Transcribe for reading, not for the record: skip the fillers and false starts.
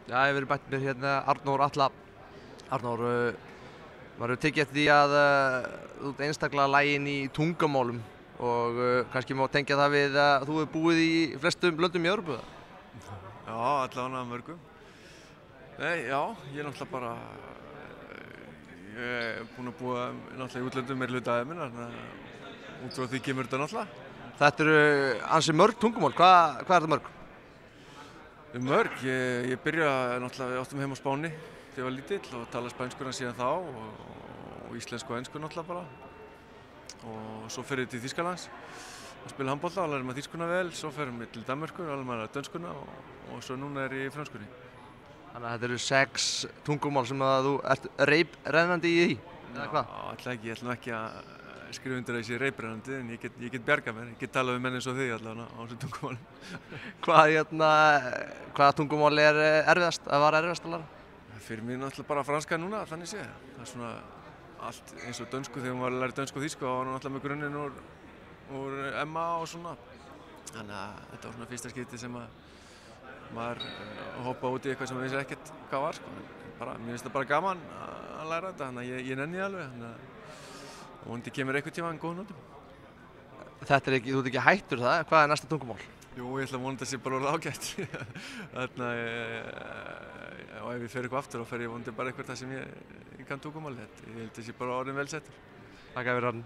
Já, ég hef verið bætt með hérna Arnór Atla. Arnór, maður hefur tekið eftir því að þú ert einstaklega laginn í tungumálum og kannski má tengja það við að þú hefur búið í flestum löndum í Evrópu. Já, allavega mörgum. Nei, já, ég er náttúrulega bara, ég er búinn að búa náttúrulega í útlöndum meirihluta ævi minnar, þannig að út frá því kemur þetta náttúrulega. Þetta eru ansi mörg tungumál, hvað er það mörg? Mörg, ég byrja náttúrulega, við áttum heim á Spáni þegar ég var lítill og tala spænskuna síðan þá og íslensku og ensku náttúrulega bara. Og svo fer ég til Þýskalands að spila handbolta og læri maður þýskuna vel, svo fer ég til Danmerkur og læri maður dönskuna og svo núna er ég í frönskunni. Þannig að þetta eru 6 tungumál sem að þú ert reiprennandi í því, eða hvað? Já, alltaf ekki, ég ætlum ekki að skrifa undir að ég sé reiprennandi en ég get bjargað mér, ég get talað við menn eins og þig allavega á þessum tungumálum. Hvaða tungumál er erfiðast, að var erfiðast að læra? Fyrir mér náttúrulega bara franska núna, þannig séð. Það er svona allt eins og dönsku, þegar maður var að læra dönsku og þýsku, þá var náttúrulega með grunninn úr MA og svona. Þannig að þetta var svona fyrsta skipti sem að maður hoppaði út í eitthvað sem maður vissi ekkert hvað var, sko. Mér finnst það bara gaman að læra þetta, þannig að ég nenni alveg, þannig að vonandi kemur einhvern tíma góð nótum. Þú ert ekki hættur það, hvað er næsta tungumál? Jú, ég ætla að vona að það sé bara orðið ágætt. Þannig að ef ég fer eitthvað aftur, þá fer ég vonandi bara eitthvað það sem ég kann tungumálið. Ég held að það sé bara orðin vel settur. Takk fyrir hann.